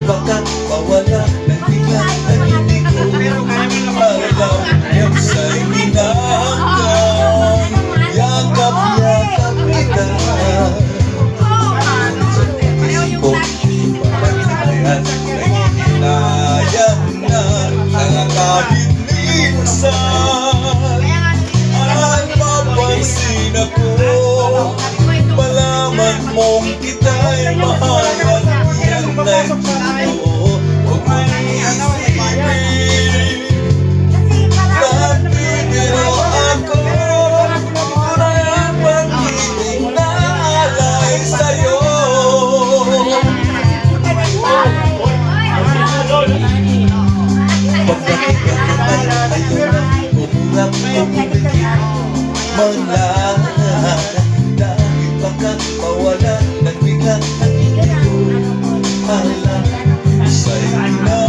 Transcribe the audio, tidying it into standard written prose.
baka mawala ng bigla na hindi ko alam yung sa'y hinahanggang yakap-yakap kita isip ko pagkakayan naghinayang na kahit minsan ay mapansin ako malaman mong kita'y mahal at yan ay totoo. Huwag mong isipin nandito ako tunay ang pag-ibig na alay sa'yo. Pagdating ka naman ayaw na umurap pag-ibigin man lang dahil baka mawala ng bigla at hindi ko alam sa'yo na